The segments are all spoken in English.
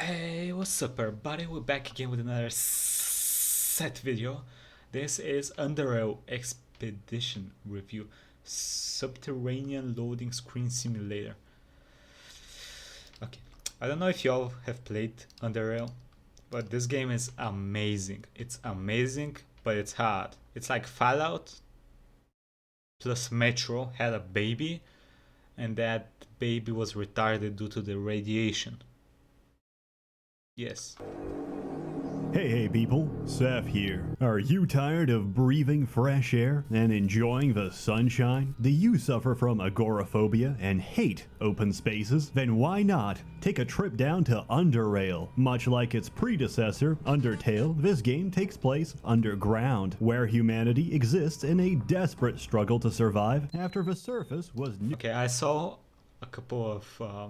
Hey, what's up everybody? We're back again with another set video. This is Underrail Expedition Review, Subterranean Loading Screen Simulator. Okay, I don't know if y'all have played Underrail, but this game is amazing. It's amazing, but it's hard. It's like Fallout plus Metro had a baby, and that baby was retarded due to the radiation. Yes. Hey people, Seth here. Are you tired of breathing fresh air and enjoying the sunshine? Do you suffer from agoraphobia and hate open spaces? Then why not take a trip down to Underrail? Much like its predecessor, Undertale, this game takes place underground, where humanity exists in a desperate struggle to survive after the surface was Okay, I saw a couple of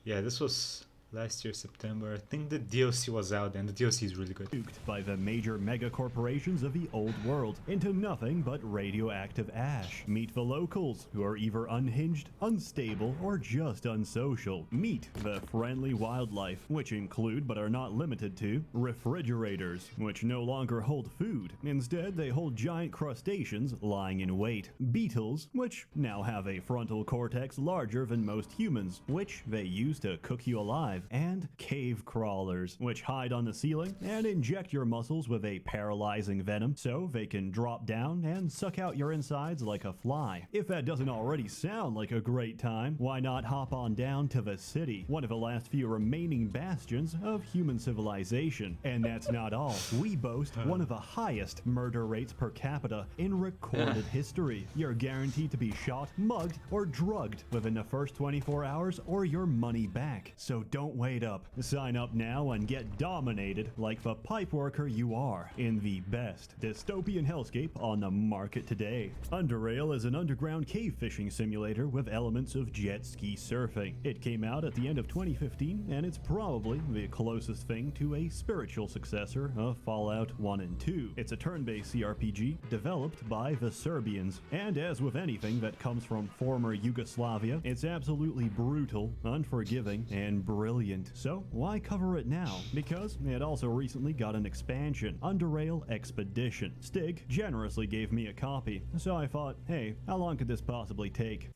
this was last year September. I think the DLC was out and the DLC is really good. Nuked by the major mega corporations of the old world into nothing but radioactive ash. Meet the locals, who are either unhinged, unstable, or just unsocial. Meet the friendly wildlife, which include but are not limited to refrigerators, which no longer hold food. Instead, they hold giant crustaceans lying in wait. Beetles, which now have a frontal cortex larger than most humans, which they use to cook you alive. And cave crawlers, which hide on the ceiling and inject your muscles with a paralyzing venom so they can drop down and suck out your insides like a fly. If that doesn't already sound like a great time, why not hop on down to the city, one of the last few remaining bastions of human civilization. And that's not all. We boast one of the highest murder rates per capita in recorded history. You're guaranteed to be shot, mugged, or drugged within the first 24 hours or your money back. So don't wait up. Sign up now and get dominated like the pipe worker you are in the best dystopian hellscape on the market today. Underrail is an underground cave fishing simulator with elements of jet ski surfing. It came out at the end of 2015 and it's probably the closest thing to a spiritual successor of Fallout 1 and 2. It's a turn-based CRPG developed by the Serbians, and as with anything that comes from former Yugoslavia, it's absolutely brutal, unforgiving, and brilliant. So why cover it now? Because it also recently got an expansion, Underrail Expedition. Stig generously gave me a copy, so I thought, hey, how long could this possibly take?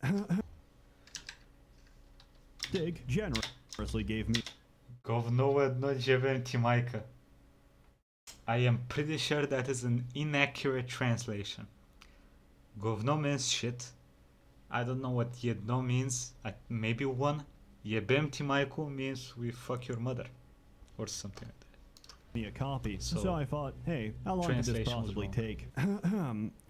Stig generously gave me... Govno jedno dziewięć Majka. I am pretty sure that is an inaccurate translation. Govno means shit. I don't know what jedno means. Maybe one. Jebem ti majku means we fuck your mother. Or something like that. Me a copy, so I thought, hey, how long could this possibly take?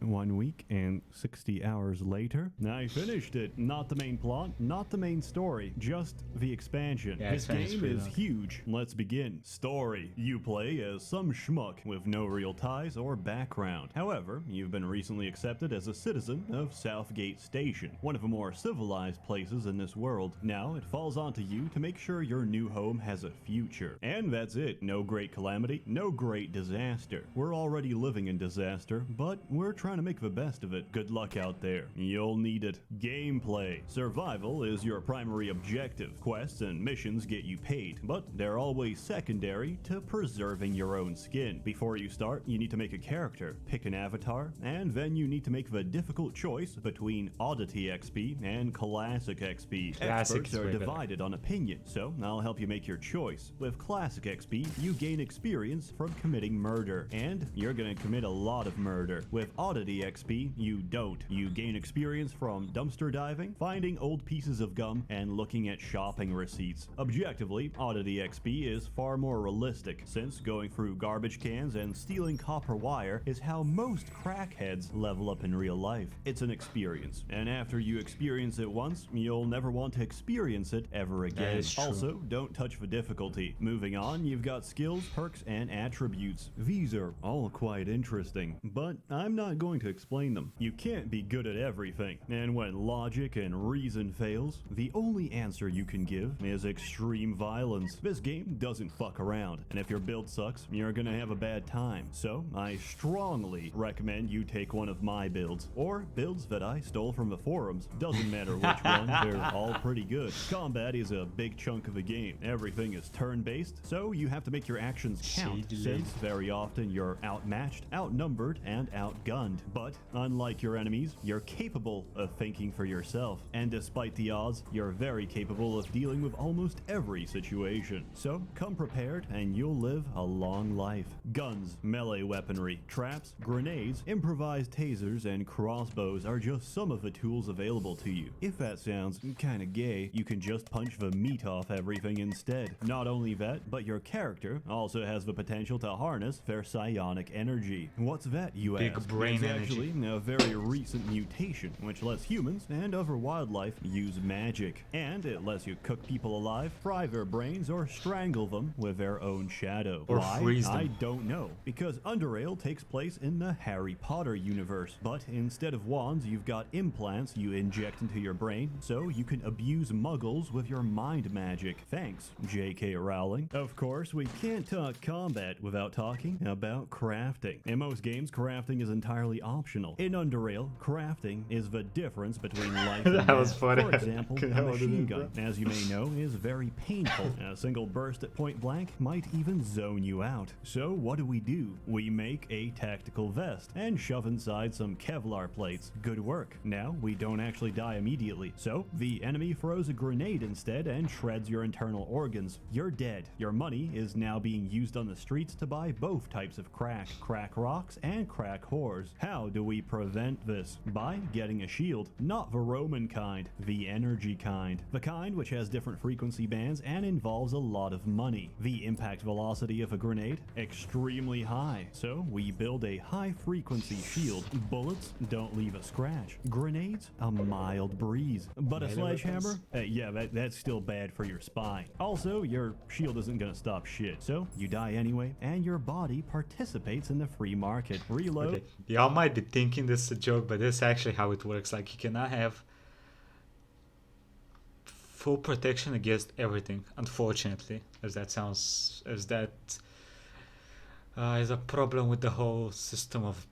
1 week and 60 hours later, I finished it. Not the main plot, not the main story, just the expansion. Yeah, this game is huge. Let's begin. Story. You play as some schmuck with no real ties or background. However, you've been recently accepted as a citizen of Southgate Station, one of the more civilized places in this world. Now, it falls onto you to make sure your new home has a future. And that's it. No great calamity, no great disaster. We're already living in disaster, but we're trying to make the best of it. Good luck out there. You'll need it. Gameplay. Survival is your primary objective. Quests and missions get you paid, but they're always secondary to preserving your own skin. Before you start, you need to make a character, pick an avatar, and then you need to make the difficult choice between Oddity XP and Classic XP. Experts are divided on opinion, so I'll help you make your choice. With Classic XP, you gain experience from committing murder, and you're gonna commit a lot of murder. With Oddity XP, you don't. You gain experience from dumpster diving, finding old pieces of gum, and looking at shopping receipts. Objectively, Oddity XP is far more realistic, since going through garbage cans and stealing copper wire is how most crackheads level up in real life. It's an experience, and after you experience it once, you'll never want to experience it ever again. Also, don't touch the difficulty. Moving on, you've got skills, perks, and attributes. These are all quite interesting, but I'm not going going to explain them. You can't be good at everything, and when logic and reason fails, the only answer you can give is extreme violence. This game doesn't fuck around, and if your build sucks, you're gonna have a bad time. So I strongly recommend you take one of my builds, or builds that I stole from the forums. Doesn't matter which one, they're all pretty good. Combat is a big chunk of the game. Everything is turn-based, so you have to make your actions count, since very often you're outmatched, outnumbered, and outgunned. But unlike your enemies, you're capable of thinking for yourself, and despite the odds, you're very capable of dealing with almost every situation. So come prepared and you'll live a long life. Guns, melee weaponry, traps, grenades, improvised tasers, and crossbows are just some of the tools available to you. If that sounds kinda gay, you can just punch the meat off everything instead. Not only that, but your character also has the potential to harness their psionic energy. What's that, you Big ask? brain It's energy. actually a very recent mutation, which lets humans and other wildlife use magic. And it lets you cook people alive, fry their brains, or strangle them with their own shadow. Or Why? freeze them. I don't know. Because Underrail takes place in the Harry Potter universe. But instead of wands, you've got implants you inject into your brain, so you can abuse muggles with your mind magic. Thanks, J.K. Rowling. Of course, we can't talk combat without talking about crafting. In most games, crafting is entirely optional. In Underrail, crafting is the difference between life and That was death. funny. For example, Can a I hold it machine in, gun, as you may know, is very painful. A single burst at point blank might even zone you out. So what do? We make a tactical vest and shove inside some Kevlar plates. Good work. Now, we don't actually die immediately. So, the enemy throws a grenade instead and shreds your internal organs. You're dead. Your money is now being used on the streets to buy both types of crack rocks and crack whores. How do we prevent this? By getting a shield. Not the Roman kind, the energy kind. The kind which has different frequency bands and involves a lot of money. The impact velocity of a grenade, extremely high. So we build a high frequency shield. Bullets don't leave a scratch. Grenades, a mild breeze. But a Melee sledgehammer? weapons? Yeah, that's still bad for your spine. Also, your shield isn't gonna stop shit. So you die anyway, and your body participates in the free market. Reload. Okay. Y'all might be thinking this is a joke, but this is actually how it works. Like, you cannot have full protection against everything, unfortunately, as that is a problem with the whole system of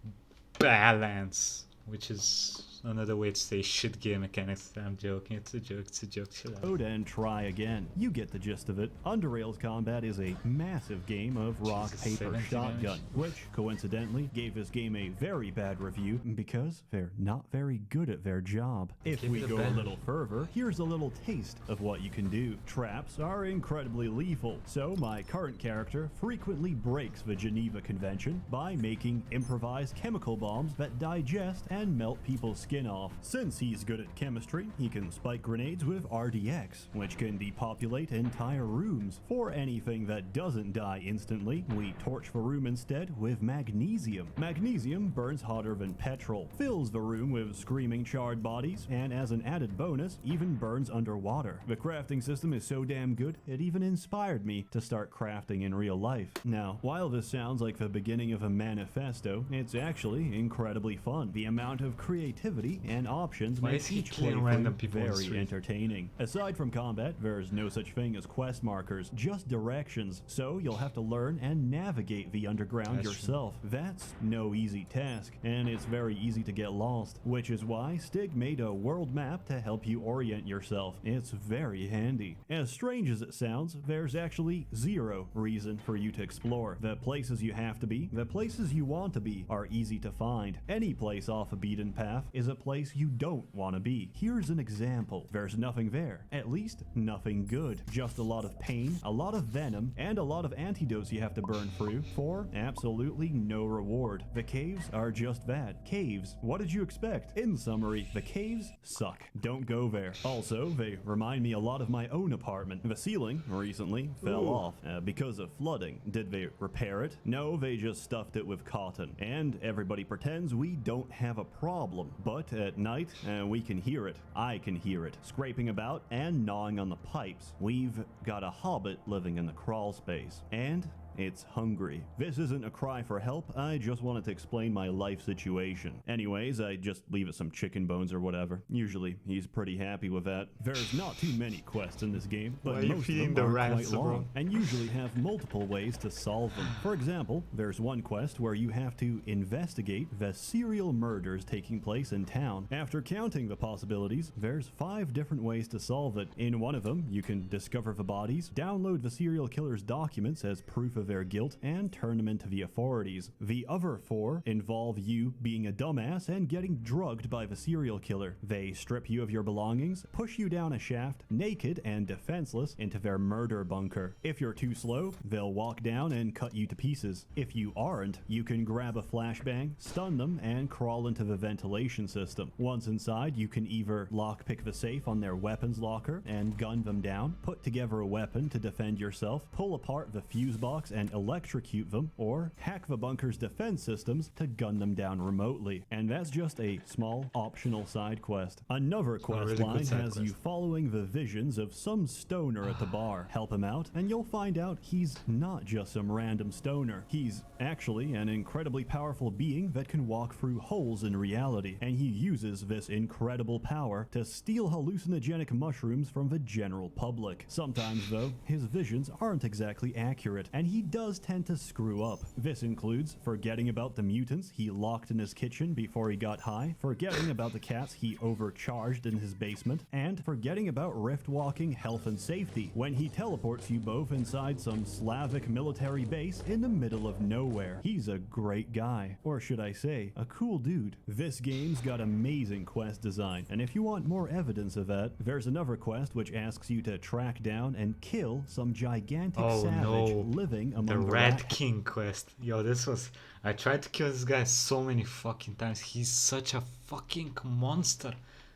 balance, which is another way to say shit game mechanics. I'm joking, it's a joke, chill out. And try again. You get the gist of it. Underrail's combat is a massive game of rock, Jesus, paper, 17 shotgun, damage. which coincidentally gave this game a very bad review because they're not very good at their job. If Give we it a go a bad- little further, here's a little taste of what you can do. Traps are incredibly lethal, so my current character frequently breaks the Geneva Convention by making improvised chemical bombs that digest and melt people's skin off. Since he's good at chemistry, he can spike grenades with RDX, which can depopulate entire rooms. For anything that doesn't die instantly, we torch the room instead with magnesium. Magnesium burns hotter than petrol, fills the room with screaming charred bodies, and as an added bonus, even burns underwater. The crafting system is so damn good, it even inspired me to start crafting in real life. Now, while this sounds like the beginning of a manifesto, it's actually incredibly fun. The amount of creativity and options Why make is he each killing playthrough random people in the very street? entertaining. Aside from combat, there's no such thing as quest markers, just directions, so you'll have to learn and navigate the underground That's true. yourself. That's no easy task, and it's very easy to get lost, which is why Stig made a world map to help you orient yourself. It's very handy. As strange as it sounds, there's actually zero reason for you to explore. The places you have to be, the places you want to be, are easy to find. Any place off a beaten path is a place you don't want to be. Here's an example. There's nothing there. At least, nothing good. Just a lot of pain, a lot of venom, and a lot of antidotes you have to burn through for absolutely no reward. The caves are just that. Caves. What did you expect? In summary, the caves suck. Don't go there. Also, they remind me a lot of my own apartment. The ceiling recently fell off because of flooding. Did they repair it? No, they just stuffed it with cotton. And everybody pretends we don't have a problem. But at night, we can hear it. I can hear it. Scraping about and gnawing on the pipes. We've got a hobbit living in the crawl space. And it's hungry. This isn't a cry for help, I just wanted to explain my life situation. Anyways, I just leave it some chicken bones or whatever. Usually, he's pretty happy with that. There's not too many quests in this game, but Why are you most of feeding them the are quite rats, bro? long, and usually have multiple ways to solve them. For example, there's one quest where you have to investigate the serial murders taking place in town. After counting the possibilities, there's 5 different ways to solve it. In one of them, you can discover the bodies, download the serial killer's documents as proof of their guilt, and turn them into the authorities. The other 4 involve you being a dumbass and getting drugged by the serial killer. They strip you of your belongings, push you down a shaft, naked and defenseless, into their murder bunker. If you're too slow, they'll walk down and cut you to pieces. If you aren't, you can grab a flashbang, stun them, and crawl into the ventilation system. Once inside, you can either lockpick the safe on their weapons locker and gun them down, put together a weapon to defend yourself, pull apart the fuse box and electrocute them, or hack the bunker's defense systems to gun them down remotely. And that's just a small optional side quest. Another quest really line good side has quest. you following the visions of some stoner at the bar. Help him out, and you'll find out he's not just some random stoner. He's actually an incredibly powerful being that can walk through holes in reality, and he uses this incredible power to steal hallucinogenic mushrooms from the general public. Sometimes, though, his visions aren't exactly accurate, and he does tend to screw up. This includes forgetting about the mutants he locked in his kitchen before he got high, forgetting about the cats he overcharged in his basement, and forgetting about rift walking health and safety when he teleports you both inside some Slavic military base in the middle of nowhere. He's a great guy, or should I say, a cool dude. This game's got amazing quest design, and if you want more evidence of that, there's another quest which asks you to track down and kill some gigantic savage living among the the Rat King quest. Yo, this was... I tried to kill this guy so many fucking times. He's such a fucking monster.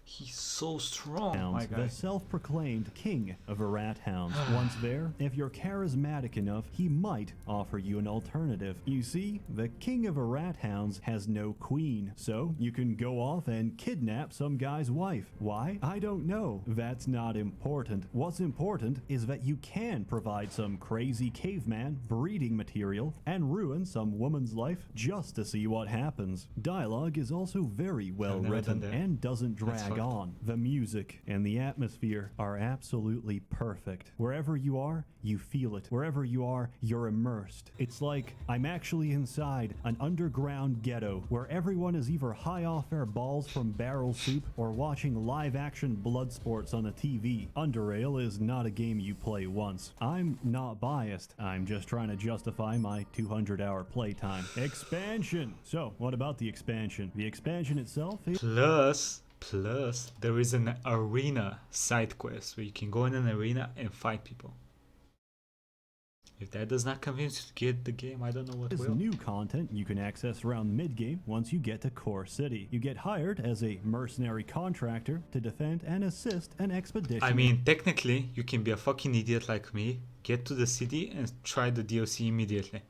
He's so strong, my guy. The self-proclaimed king of the rat hounds. Once there, if you're charismatic enough, he might offer you an alternative. You see, the king of the rat hounds has no queen, so you can go off and kidnap some guy's wife. Why? I don't know. That's not important. What's important is that you can provide some crazy caveman breeding material and ruin some woman's life just to see what happens. Dialogue is also very well written and doesn't drag on. The music and the atmosphere are absolutely perfect. Wherever you are, you feel it. Wherever you are, you're immersed. It's like I'm actually inside an underground ghetto where everyone is either high off their balls from barrel soup or watching live action blood sports on the TV. Underrail is not a game you play once. I'm not biased. I'm just trying to justify my 200-hour playtime. Expansion! So, what about the expansion? The expansion itself is... Plus, there is an arena side quest where you can go in an arena and fight people. If that does not convince you to get the game, I don't know what will. New content you can access around mid-game once you get to Core City. You get hired as a mercenary contractor to defend and assist an expedition. I mean, technically, you can be a fucking idiot like me, get to the city and try the DLC immediately.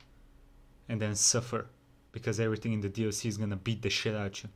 And then suffer, because everything in the DLC is gonna beat the shit out of you.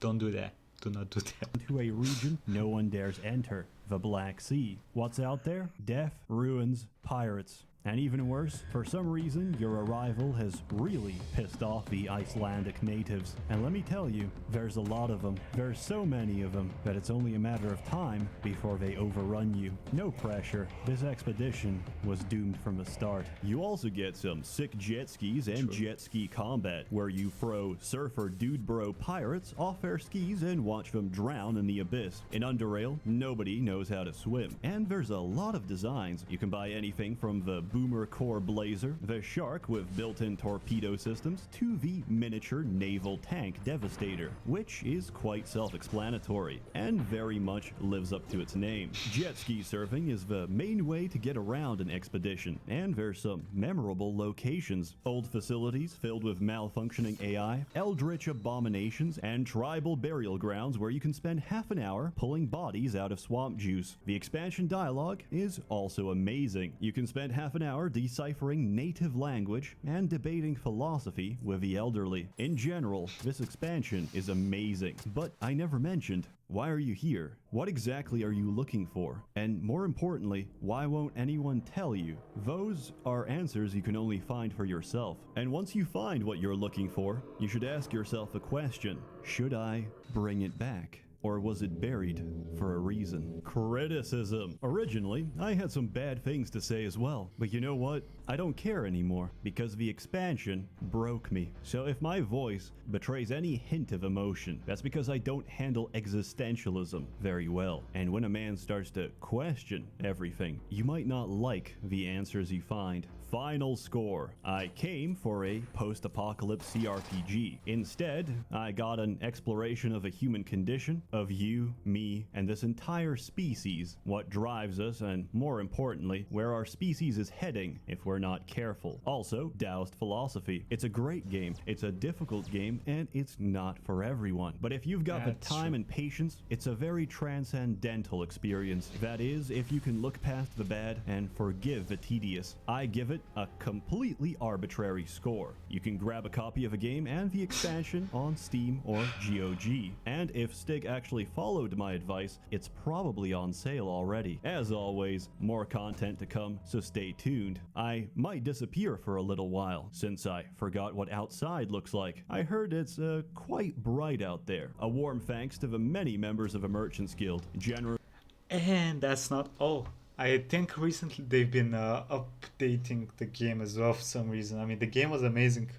Don't do that. Do not do that. To a region no one dares enter, the Black Sea. What's out there? Death, ruins, pirates. And even worse, for some reason, your arrival has really pissed off the Icelandic natives. And let me tell you, there's a lot of them. There's so many of them that it's only a matter of time before they overrun you. No pressure. This expedition was doomed from the start. You also get some sick jet skis and jet ski combat, where you throw surfer dude bro pirates off their skis and watch them drown in the abyss. In Underrail, nobody knows how to swim. And there's a lot of designs. You can buy anything from the Boomer Core Blazer, the Shark with built-in torpedo systems, to the miniature naval tank Devastator, which is quite self-explanatory and very much lives up to its name. Jet ski surfing is the main way to get around an expedition, and there's some memorable locations. Old facilities filled with malfunctioning AI, eldritch abominations, and tribal burial grounds where you can spend half an hour pulling bodies out of swamp juice. The expansion dialogue is also amazing. You can spend half an an hour deciphering native language and debating philosophy with the elderly. In general, this expansion is amazing, but I never mentioned, why are you here? What exactly are you looking for? And more importantly, why won't anyone tell you? Those are answers you can only find for yourself. And once you find what you're looking for, you should ask yourself a question. Should I bring it back? Or was it buried for a reason? Criticism. Originally, I had some bad things to say as well, but you know what? I don't care anymore, because the expansion broke me. So if my voice betrays any hint of emotion, that's because I don't handle existentialism very well. And when a man starts to question everything, you might not like the answers you find. Final score. I came for a post-apocalypse CRPG. Instead, I got an exploration of a human condition, of you, me, and this entire species, what drives us, and more importantly, where our species is heading if we're not careful. Also, doused philosophy. It's a great game, it's a difficult game, and it's not for everyone. But if you've got the time and patience, it's a very transcendental experience. That is, if you can look past the bad and forgive the tedious. I give it a completely arbitrary score. You can grab a copy of a game and the expansion on Steam or GOG. And if Stig actually followed my advice, it's probably on sale already. As always, more content to come, so stay tuned. I might disappear for a little while, since I forgot what outside looks like. I heard it's quite bright out there. A warm thanks to the many members of a Merchants Guild. And that's not all. I think recently they've been updating the game as well for some reason. I mean, the game was amazing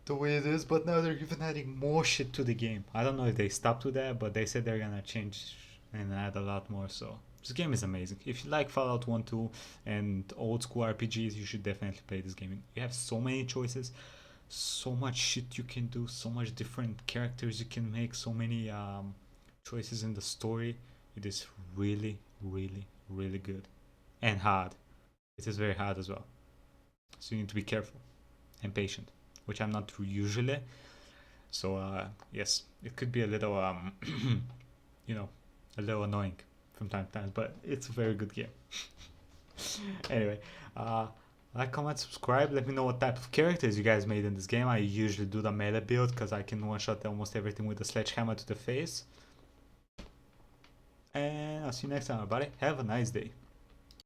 the way it is, but now they're even adding more shit to the game. I don't know if they stopped with that, but they said they're gonna change and add a lot more. So this game is amazing. If you like Fallout 1, 2 and old school RPGs, you should definitely play this game. You have so many choices, so much shit you can do, so much different characters you can make, so many choices in the story. It is really, really, really good and hard. It is very hard as well, so you need to be careful and patient, which I'm not usually. So yes, it could be a little you know, a little annoying from time to time, but it's a very good game. Anyway, like, comment, subscribe. Let me know what type of characters you guys made in this game. I usually do the melee build because I can one-shot almost everything with a sledgehammer to the face. And I'll see you next time, everybody. Have a nice day.